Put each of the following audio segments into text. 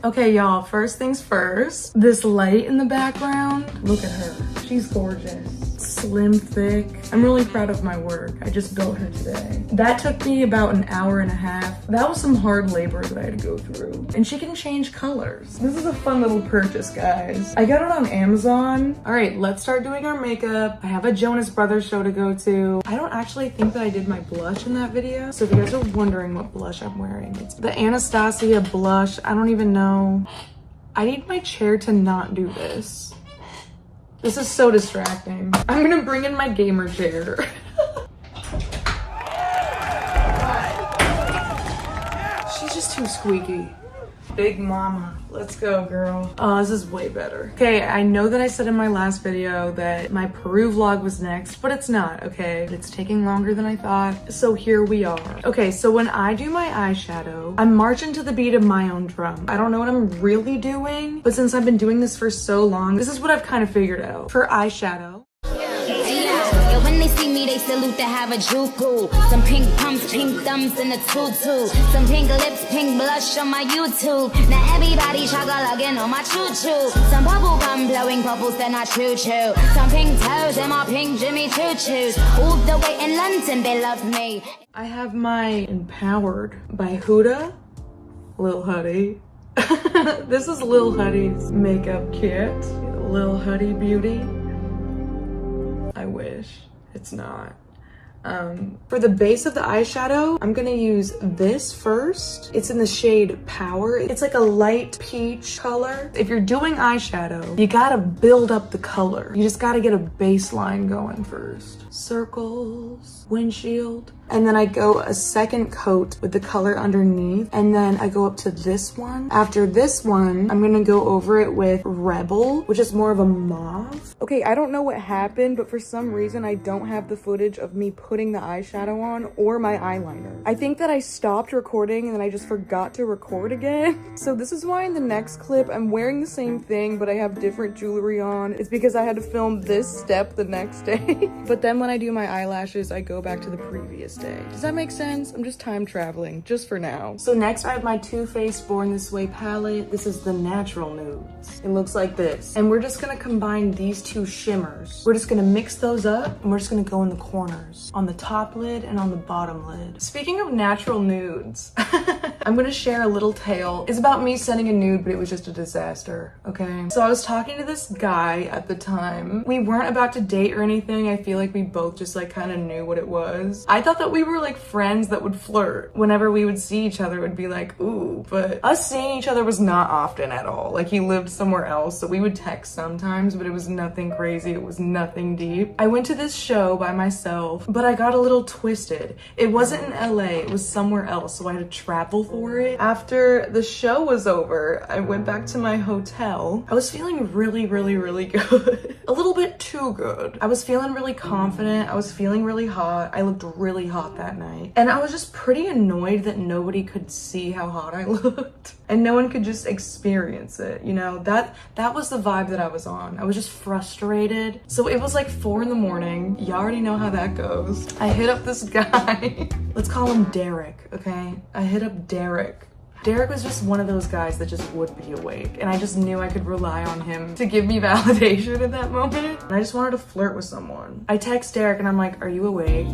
Okay, y'all, first things first. This light in the background, look at her. She's gorgeous. Slim, thick. I'm really proud of my work. I just built her today. That took me about an hour and a half. That was some hard labor that I had to go through. And she can change colors. This is a fun little purchase, guys. I got it on Amazon. All right, let's start doing our makeup. I have a Jonas Brothers show to go to. I don't actually think that I did my blush in that video. So if you guys are wondering what blush I'm wearing, it's the Anastasia blush. I don't even know. I need my chair to not do this. This is so distracting. I'm gonna bring in my gamer chair. She's just too squeaky. Big mama. Let's go, girl. Oh, this is way better. Okay, I know that I said in my last video that my Peru vlog was next, but it's not, okay? It's taking longer than I thought, so here we are. Okay, so when I do my eyeshadow, I'm marching to the beat of my own drum. I don't know what I'm really doing, but since I've been doing this for so long, this is what I've kind of figured out. For eyeshadow, when they see me, they salute to have a juku. Some pink pumps, pink thumbs, and a tutu. Some pink lips, pink blush on my YouTube. Now everybody chocolate on my choo-choo. Some bubble gum blowing bubbles, then I choo-choo. Some pink toes and my pink Jimmy choo-choos. All the way in London, they love me. I have my Empowered by Huda, Lil Huddy. This is Lil Huddy's makeup kit. Lil Huddy Beauty. I wish. It's not. For the base of the eyeshadow, I'm gonna use this first. It's in the shade Power. It's like a light peach color. If you're doing eyeshadow, you gotta build up the color. You just gotta get a baseline going first. Circles, windshield. And then I go a second coat with the color underneath. And then I go up to this one. After this one, I'm gonna go over it with Rebel, which is more of a mauve. Okay, I don't know what happened, but for some reason, I don't have the footage of me putting the eyeshadow on or my eyeliner. I think that I stopped recording and then I just forgot to record again. So this is why in the next clip, I'm wearing the same thing, but I have different jewelry on. It's because I had to film this step the next day. But then when I do my eyelashes, I go back to the previous day. Does that make sense? I'm just time traveling, just for now. So next I have my Too Faced Born This Way palette. This is the Natural Nudes. It looks like this. And we're just gonna combine these two shimmers. We're just gonna mix those up and we're just gonna go in the corners, on the top lid and on the bottom lid. Speaking of natural nudes, I'm gonna share a little tale. It's about me sending a nude, but it was just a disaster, okay? So I was talking to this guy at the time. We weren't about to date or anything. I feel like we both just like kind of knew what it was. I thought that we were like friends that would flirt. Whenever we would see each other, it would be like, ooh, but us seeing each other was not often at all. Like he lived somewhere else, so we would text sometimes, but it was nothing crazy. It was nothing deep. I went to this show by myself, but I got a little twisted. It wasn't in LA, it was somewhere else, so I had to travel for it. After the show was over, I went back to my hotel. I was feeling really, really, really good. A little bit too good. I was feeling really confident. I was feeling really hot. I looked really hot that night. And I was just pretty annoyed that nobody could see how hot I looked. And no one could just experience it, you know? That was the vibe that I was on. I was just frustrated. So it was like 4 in the morning. You already know how that goes. I hit up this guy. Let's call him Derek, okay? I hit up Derek. Derek was just one of those guys that just would be awake, and I just knew I could rely on him to give me validation at that moment. And I just wanted to flirt with someone. I text Derek and I'm like, are you awake?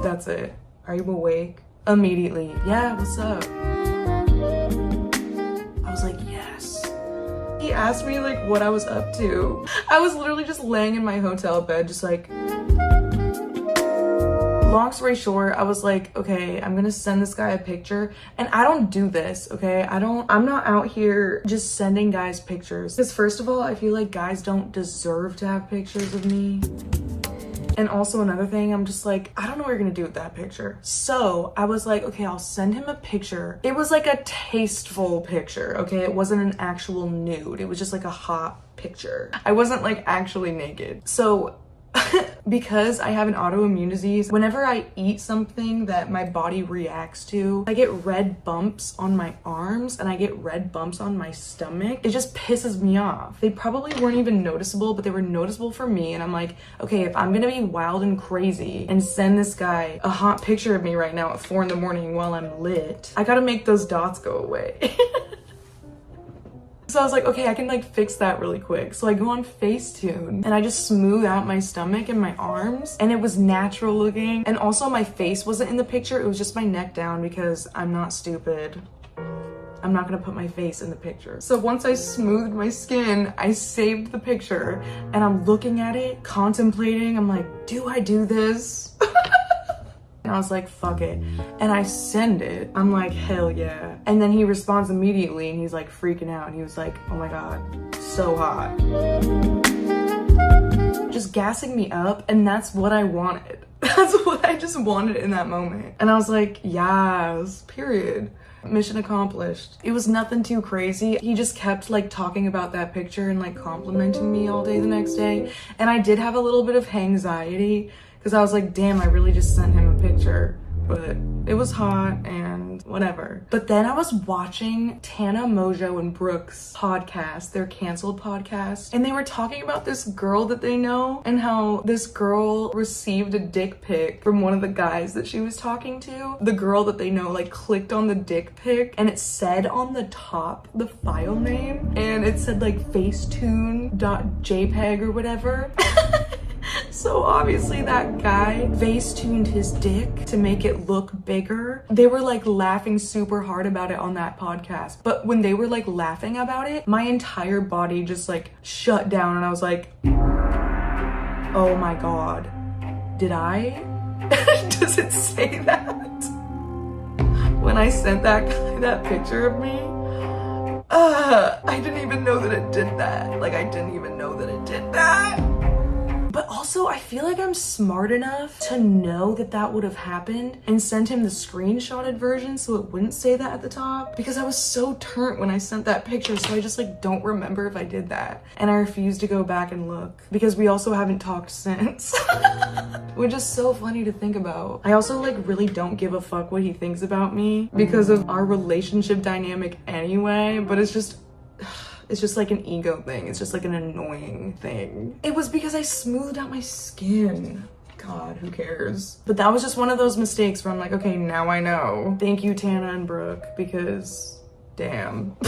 That's it. Are you awake? Immediately. Yeah, what's up? I was like, yes. He asked me like what I was up to. I was literally just laying in my hotel bed, just like, long story short, I was like, okay, I'm gonna send this guy a picture. And I don't do this, okay? I'm not out here just sending guys pictures. Because first of all, I feel like guys don't deserve to have pictures of me. And also another thing, I'm just like, I don't know what you're gonna do with that picture. So I was like, okay, I'll send him a picture. It was like a tasteful picture, okay? It wasn't an actual nude. It was just like a hot picture. I wasn't like actually naked. So Because I have an autoimmune disease, whenever I eat something that my body reacts to, I get red bumps on my arms and I get red bumps on my stomach. It just pisses me off. They probably weren't even noticeable, but they were noticeable for me. And I'm like, okay, if I'm gonna be wild and crazy and send this guy a hot picture of me right now at 4 in the morning while I'm lit, I gotta make those dots go away. So I was like, okay, I can like fix that really quick. So I go on Facetune and I just smooth out my stomach and my arms, and it was natural looking. And also my face wasn't in the picture. It was just my neck down because I'm not stupid. I'm not gonna put my face in the picture. So once I smoothed my skin, I saved the picture and I'm looking at it, contemplating. I'm like, do I do this? And I was like, fuck it. And I send it. I'm like, hell yeah. And then he responds immediately and he's like freaking out. And he was like, oh my God, so hot. Just gassing me up. And that's what I wanted. That's what I just wanted in that moment. And I was like, yes, period. Mission accomplished. It was nothing too crazy. He just kept like talking about that picture and like complimenting me all day the next day. And I did have a little bit of anxiety because I was like, damn, I really just sent him a picture. But it was hot and whatever. But then I was watching Tana, Mojo, and Brooke's podcast, their canceled podcast, and they were talking about this girl that they know and how this girl received a dick pic from one of the guys that she was talking to. The girl that they know like clicked on the dick pic and it said on the top the file name and it said like facetune.jpg or whatever. So obviously that guy face-tuned his dick to make it look bigger. They were like laughing super hard about it on that podcast. But when they were like laughing about it, my entire body just like shut down and I was like, oh my God, did I? Does it say that? When I sent that guy that picture of me, I didn't even know that it did that. Like I didn't even know that it did that. But also, I feel like I'm smart enough to know that that would have happened and send him the screenshotted version so it wouldn't say that at the top, because I was so turnt when I sent that picture, so I just like don't remember if I did that. And I refuse to go back and look because we also haven't talked since. Which is so funny to think about. I also like really don't give a fuck what he thinks about me because of our relationship dynamic anyway, but it's just like an ego thing. It's just like an annoying thing. It was because I smoothed out my skin. God, who cares? But that was just one of those mistakes where I'm like, okay, now I know. Thank you, Tana and Brooke, because damn.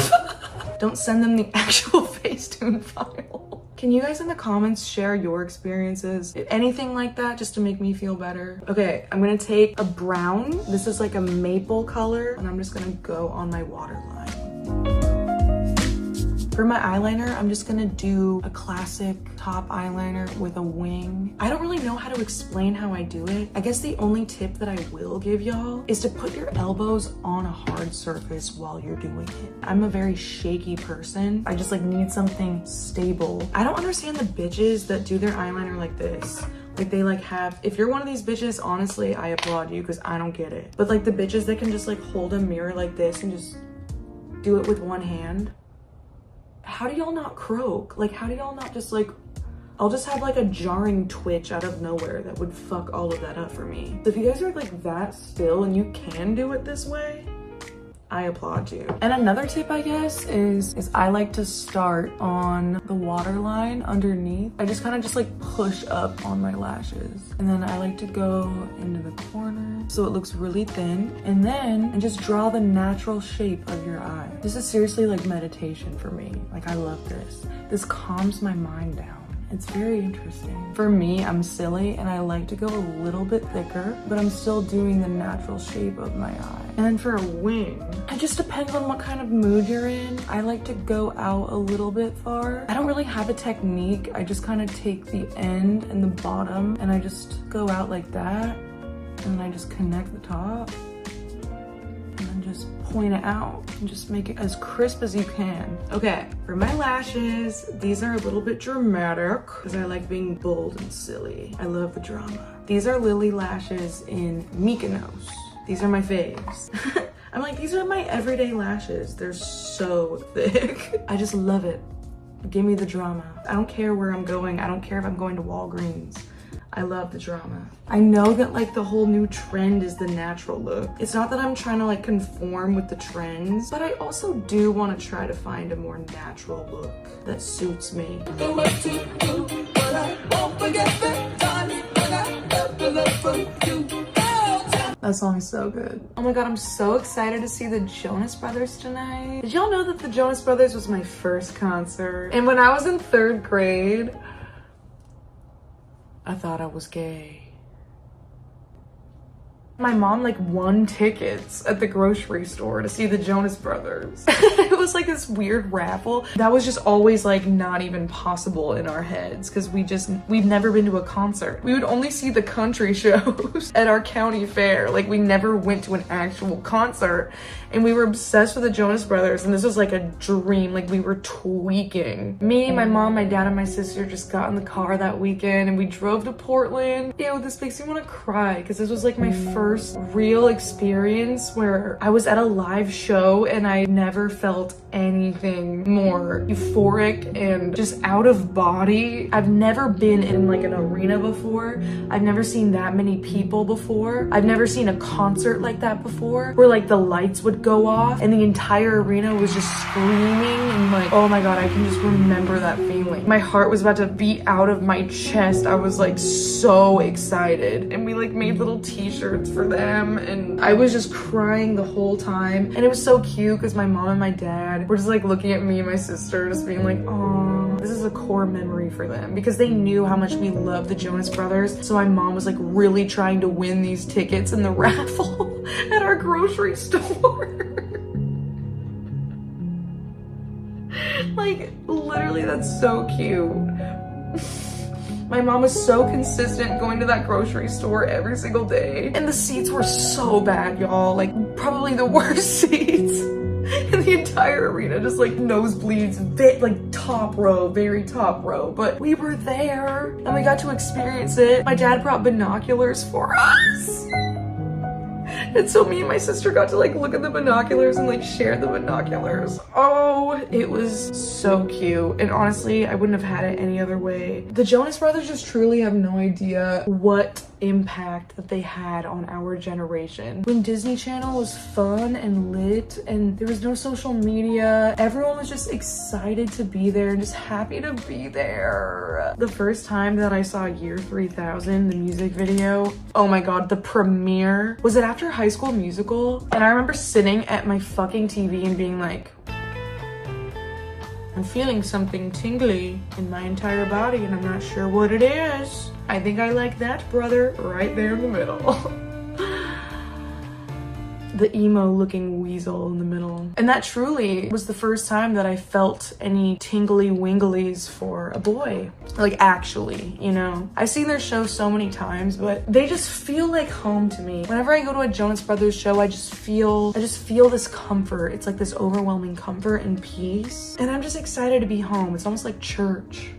Don't send them the actual Facetune file. Can you guys in the comments share your experiences? Anything like that, just to make me feel better. Okay, I'm gonna take a brown. This is like a maple color, and I'm just gonna go on my waterline. For my eyeliner, I'm just gonna do a classic top eyeliner with a wing. I don't really know how to explain how I do it. I guess the only tip that I will give y'all is to put your elbows on a hard surface while you're doing it. I'm a very shaky person. I just like need something stable. I don't understand the bitches that do their eyeliner like this. Like they like have, if you're one of these bitches, honestly, I applaud you because I don't get it. But like the bitches that can just like hold a mirror like this and just do it with one hand. How do y'all not croak? Like, how do y'all not just like, I'll just have like a jarring twitch out of nowhere that would fuck all of that up for me. So if you guys are like that still and you can do it this way, I applaud you. And another tip, I guess, is I like to start on the waterline underneath. I just kind of just like push up on my lashes. And then I like to go into the corner so it looks really thin. And then and just draw the natural shape of your eye. This is seriously like meditation for me. Like I love this. This calms my mind down. It's very interesting. For me, I'm silly and I like to go a little bit thicker, but I'm still doing the natural shape of my eye. And then for a wing, it just depends on what kind of mood you're in. I like to go out a little bit far. I don't really have a technique. I just kind of take the end and the bottom and I just go out like that. And then I just connect the top and then just point it out and just make it as crisp as you can. Okay, for my lashes, these are a little bit dramatic because I like being bold and silly. I love the drama. These are Lily lashes in Mykonos. These are my faves. I'm like, these are my everyday lashes. They're so thick. I just love it. Give me the drama. I don't care where I'm going. I don't care if I'm going to Walgreens. I love the drama. I know that like the whole new trend is the natural look. It's not that I'm trying to like conform with the trends, but I also do want to try to find a more natural look that suits me. That song is so good. Oh my god, I'm so excited to see the Jonas Brothers tonight. Did y'all know that the Jonas Brothers was my first concert? And when I was in 3rd grade, I thought I was gay. My mom like won tickets at the grocery store to see the Jonas Brothers. It was like this weird raffle. That was just always like not even possible in our heads because we've never been to a concert. We would only see the country shows at our county fair. Like we never went to an actual concert, and we were obsessed with the Jonas Brothers, and this was like a dream. Like we were tweaking. Me, my mom, my dad, and my sister just got in the car that weekend and we drove to Portland. Ew, this makes me want to cry because this was like my first real experience where I was at a live show and I never felt anything more euphoric and just out of body. I've never been in like an arena before. I've never seen that many people before. I've never seen a concert like that before where like the lights would go off and the entire arena was just screaming, and like, oh my god, I can just remember that feeling. My heart was about to beat out of my chest. I was like so excited, and we like made little t-shirts for them, and I was just crying the whole time. And it was so cute because my mom and my dad were just like looking at me and my sister just being like, oh, this is a core memory for them because they knew how much we loved the Jonas Brothers. So my mom was like really trying to win these tickets in the raffle at our grocery store. Like literally, that's so cute. My mom was so consistent going to that grocery store every single day. And the seats were so bad, y'all. Like, probably the worst seats in the entire arena. Just like nosebleeds, like top row, very top row. But we were there and we got to experience it. My dad brought binoculars for us. And so me and my sister got to like look at the binoculars and like share the binoculars. Oh, it was so cute. And honestly, I wouldn't have had it any other way. The Jonas Brothers just truly have no idea what impact that they had on our generation. When Disney Channel was fun and lit and there was no social media, everyone was just excited to be there and just happy to be there. The first time that I saw Year 3000, the music video, oh my god, the premiere, was it after High School Musical? And I remember sitting at my fucking TV and being like, I'm feeling something tingly in my entire body and I'm not sure what it is. I think I like that brother right there in the middle. The emo looking weasel in the middle. And that truly was the first time that I felt any tingly winglies for a boy. Like actually, you know. I've seen their show so many times, but they just feel like home to me. Whenever I go to a Jonas Brothers show, I just feel this comfort. It's like this overwhelming comfort and peace. And I'm just excited to be home. It's almost like church.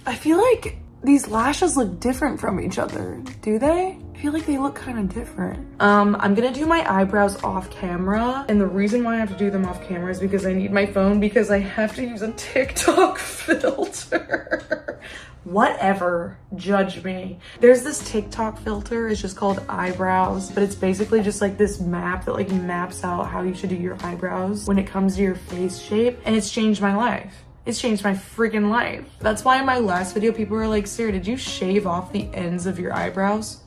I feel like these lashes look different from each other. Do they? I feel like they look kind of different. I'm gonna do my eyebrows off camera. And the reason why I have to do them off camera is because I need my phone because I have to use a TikTok filter. Whatever, judge me. There's this TikTok filter, it's just called eyebrows, but it's basically just like this map that like maps out how you should do your eyebrows when it comes to your face shape. And it's changed my life. It's changed my freaking life. That's why in my last video, people were like, Sarah, did you shave off the ends of your eyebrows?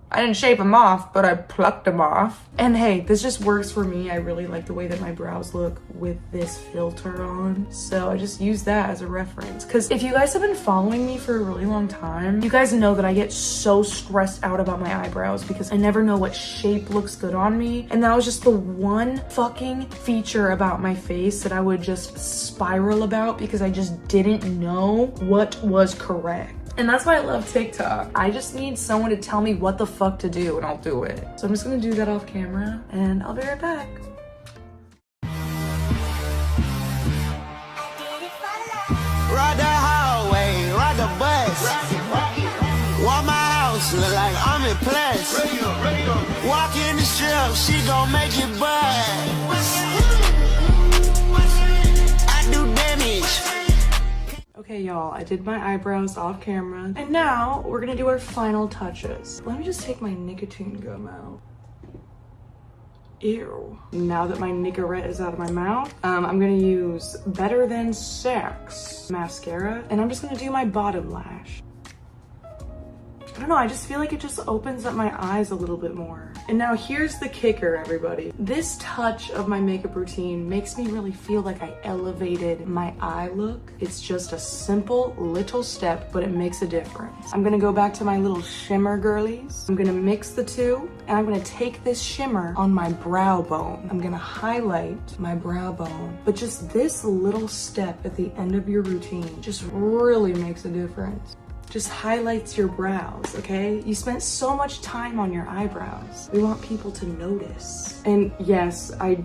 I didn't shave them off, but I plucked them off. And hey, this just works for me. I really like the way that my brows look with this filter on. So I just use that as a reference. Because if you guys have been following me for a really long time, you guys know that I get so stressed out about my eyebrows because I never know what shape looks good on me. And that was just the one fucking feature about my face that I would just spiral about because I just didn't know what was correct. And that's why I love TikTok. I just need someone to tell me what the fuck to do and I'll do it. So I'm just gonna do that off camera and I'll be right back. Ride the highway, ride the bus. Walk my house, look like I'm in plus. Walk in the strip, she gon' make it buzz. I do damage. Okay, y'all, y'all, I did my eyebrows off camera. And now we're gonna do our final touches. Let me just take my nicotine gum out. Ew. Now that my Nicorette is out of my mouth, I'm gonna use Better Than Sex mascara, and I'm just gonna do my bottom lash. I don't know, I just feel like it just opens up my eyes a little bit more. And now here's the kicker, everybody. This touch of my makeup routine makes me really feel like I elevated my eye look. It's just a simple little step, but it makes a difference. I'm gonna go back to my little shimmer girlies. I'm gonna mix the two, and I'm gonna take this shimmer on my brow bone. I'm gonna highlight my brow bone. But just this little step at the end of your routine just really makes a difference. Just highlights your brows, okay? You spent so much time on your eyebrows. We want people to notice. And yes, I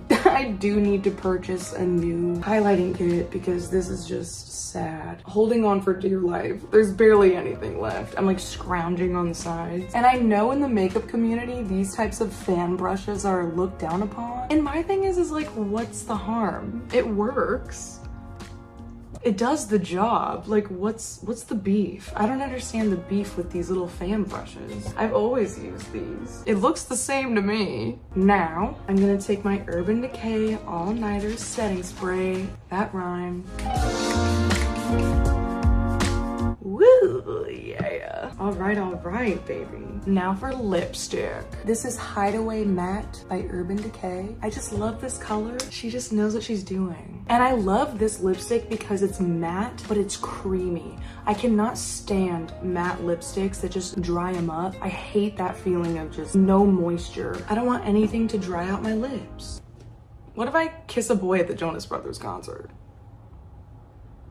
do need to purchase a new highlighting kit because this is just sad. Holding on for dear life. There's barely anything left. I'm like scrounging on the sides. And I know in the makeup community, these types of fan brushes are looked down upon. And my thing is like, what's the harm? It works. It does the job. Like, what's the beef? I don't understand the beef with these little fan brushes. I've always used these. It looks the same to me. Now, I'm gonna take my Urban Decay All-Nighter Setting Spray. That rhymed. Woo, yeah. All right, baby. Now for lipstick. This is Hideaway Matte by Urban Decay. I just love this color. She just knows what she's doing. And I love this lipstick because it's matte, but it's creamy. I cannot stand matte lipsticks that just dry them up. I hate that feeling of just no moisture. I don't want anything to dry out my lips. What if I kiss a boy at the Jonas Brothers concert?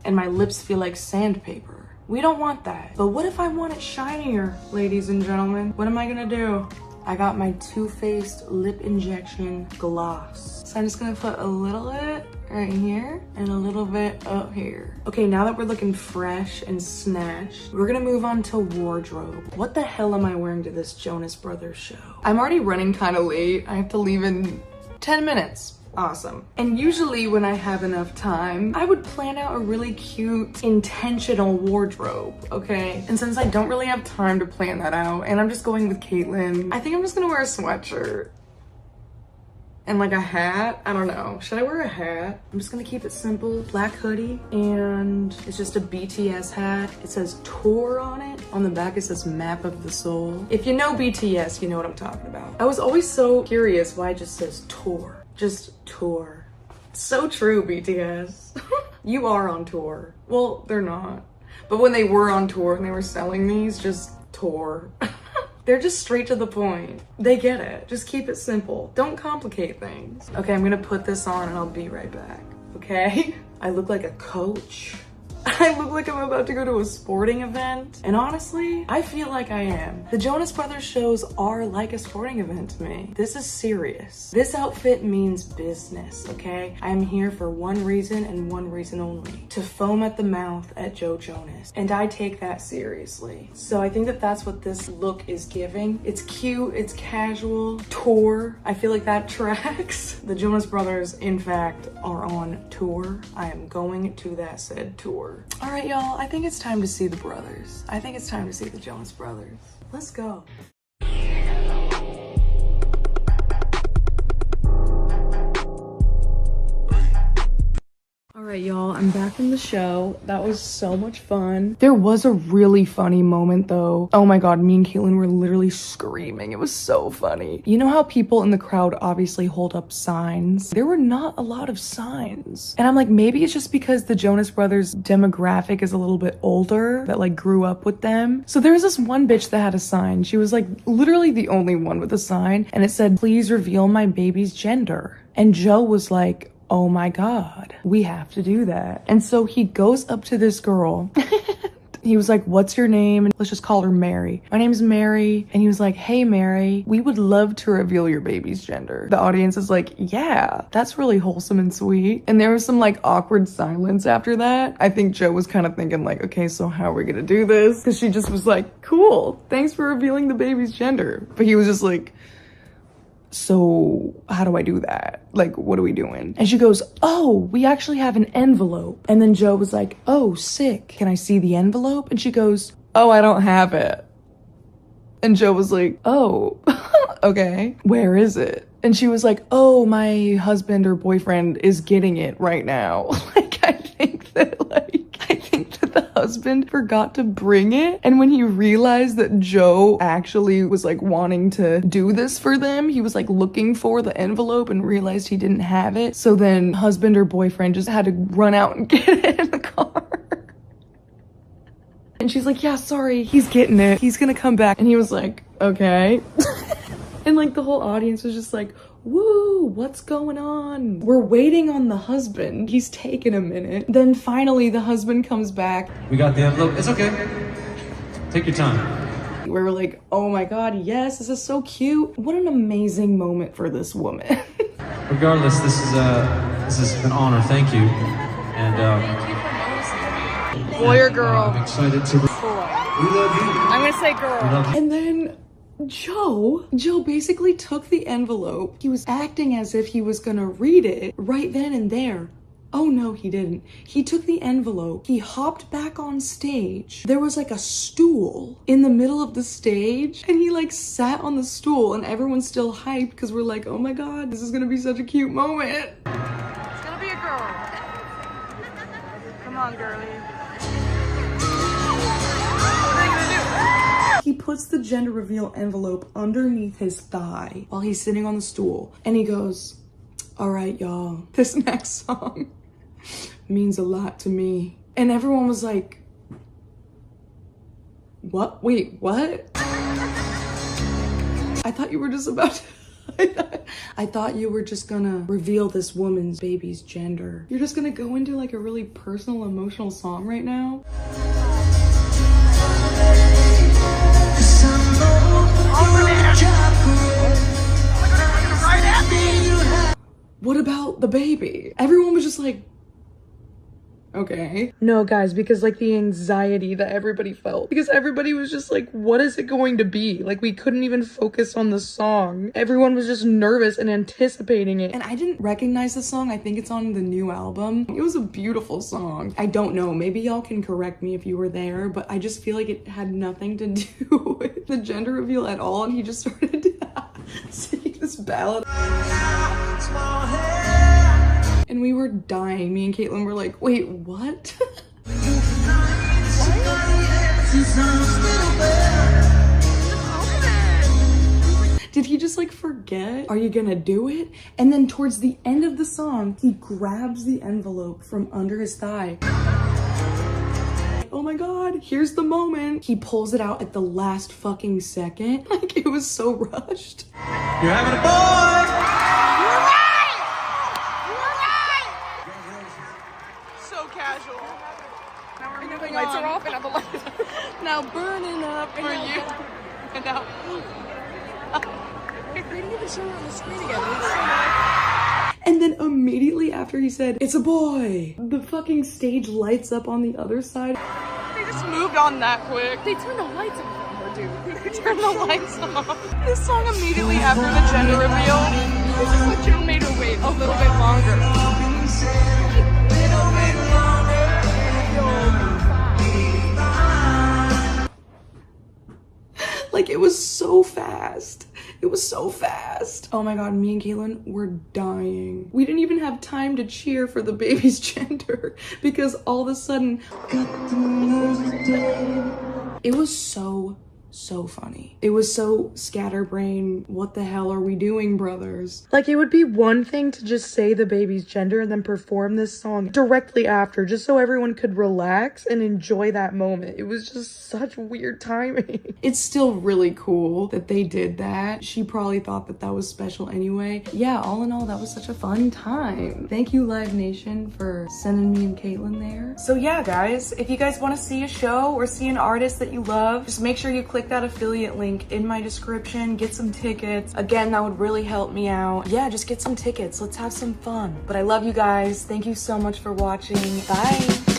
And my lips feel like sandpaper? We don't want that. But what if I want it shinier, ladies and gentlemen? What am I gonna do? I got my Too Faced Lip Injection Gloss. So I'm just gonna put a little bit right here and a little bit up here. Okay, now that we're looking fresh and snatched, we're gonna move on to wardrobe. What the hell am I wearing to this Jonas Brothers show? I'm already running kind of late. I have to leave in 10 minutes. Awesome. And usually when I have enough time, I would plan out a really cute, intentional wardrobe, okay? And since I don't really have time to plan that out, and I'm just going with Caitlin, I think I'm just gonna wear a sweatshirt. And like a hat, I don't know. Should I wear a hat? I'm just gonna keep it simple. Black hoodie, and it's just a BTS hat. It says tour on it. On the back it says Map of the Soul. If you know BTS, you know what I'm talking about. I was always so curious why it just says tour. Just tour. So true, BTS. You are on tour. Well, they're not. But when they were on tour and they were selling these, just tour. They're just straight to the point. They get it. Just keep it simple. Don't complicate things. Okay, I'm gonna put this on and I'll be right back. Okay? I look like a coach. I look like I'm about to go to a sporting event. And honestly, I feel like I am. The Jonas Brothers shows are like a sporting event to me. This is serious. This outfit means business, okay? I am here for one reason and one reason only. To foam at the mouth at Joe Jonas. And I take that seriously. So I think that that's what this look is giving. It's cute, it's casual, tour. I feel like that tracks. The Jonas Brothers, in fact, are on tour. I am going to that said tour. All right, y'all, I think it's time to see the brothers. I think it's time to see the Jonas Brothers. Let's go. All right, y'all, I'm back from the show. That was so much fun. There was a really funny moment though. Oh my God, me and Caitlin were literally screaming. It was so funny. You know how people in the crowd obviously hold up signs? There were not a lot of signs. And I'm like, maybe it's just because the Jonas Brothers demographic is a little bit older that like grew up with them. So there was this one bitch that had a sign. She was like literally the only one with a sign, and it said, "Please reveal my baby's gender." And Joe was like, oh my God, we have to do that. And so he goes up to this girl. He was like, what's your name? And let's just call her Mary. My name's Mary. And he was like, hey, Mary, we would love to reveal your baby's gender. The audience is like, yeah, that's really wholesome and sweet. And there was some like awkward silence after that. I think Joe was kind of thinking like, okay, so how are we gonna do this? Because she just was like, cool, thanks for revealing the baby's gender. But he was just like, so how do I do that? Like, what are we doing? And she goes, oh, we actually have an envelope. And then Joe was like, oh, sick. Can I see the envelope? And she goes, oh, I don't have it. And Joe was like, oh, okay, where is it? And she was like, oh, my husband or boyfriend is getting it right now. I think that the husband forgot to bring it. And when he realized that Joe actually was like wanting to do this for them, he was like looking for the envelope and realized he didn't have it. So then husband or boyfriend just had to run out and get it in the car. And she's like, yeah, sorry, he's getting it. He's gonna come back. And he was like, okay. And like the whole audience was just like, woo, what's going on? We're waiting on the husband. He's taking a minute. Then finally the husband comes back. We got the envelope. It's okay. Take your time. We were like, oh my God, yes, this is so cute. What an amazing moment for this woman. Regardless, this is an honor. Thank you. And boy or girl? I'm excited to. We love you. I'm gonna say girl. And then Joe basically took the envelope. He was acting as if he was gonna read it right then and there. Oh no, he didn't. He took the envelope, he hopped back on stage. There was like a stool in the middle of the stage, and he like sat on the stool, and everyone's still hyped because we're like, oh my God, this is gonna be such a cute moment. It's gonna be a girl. Come on, girlie. He puts the gender reveal envelope underneath his thigh while he's sitting on the stool, and he goes, all right, y'all, this next song means a lot to me. And everyone was like, what? Wait, what? I thought you were just about to, I thought you were just gonna reveal this woman's baby's gender. You're just gonna go into like a really personal, emotional song right now? What about the baby? Everyone was just like, okay. No, guys, because like the anxiety that everybody felt, because everybody was just like, what is it going to be? Like, we couldn't even focus on the song. Everyone was just nervous and anticipating it. And I didn't recognize the song. I think it's on the new album. It was a beautiful song. I don't know, maybe y'all can correct me if you were there, but I just feel like it had nothing to do with the gender reveal at all. And he just started singing this ballad. And we were dying. Me and Caitlin were like, wait, what? Did he just like forget? Are you gonna do it? And then towards the end of the song, he grabs the envelope from under his thigh. Oh my God, here's the moment. He pulls it out at the last fucking second. Like, it was so rushed. You're having a boy! Casual. Now we're moving lights on. Are off and now the lights are now burning up for you. And now we didn't even show her on the screen again. And then immediately after he said, it's a boy, the fucking stage lights up on the other side. They just moved on that quick. They turned the lights off. Dude, they turned the lights off. This song immediately after the gender reveal, this is what you made her wait a little bit longer. Like, it was so fast. It was so fast. Oh my God, me and Caitlin were dying. We didn't even have time to cheer for the baby's gender because all of a sudden, it was so funny. It was so scatterbrain. What the hell are we doing, brothers? Like, it would be one thing to just say the baby's gender and then perform this song directly after, just so everyone could relax and enjoy that moment. It was just such weird timing. It's still really cool that they did that. She probably thought that that was special anyway. Yeah, all in all, that was such a fun time. Thank you, Live Nation, for sending me and Caitlin there. So yeah, guys, if you guys want to see a show or see an artist that you love, just make sure you click that affiliate link in my description, get some tickets. Again, that would really help me out. Yeah, just get some tickets. Let's have some fun. But I love you guys. Thank you so much for watching. Bye.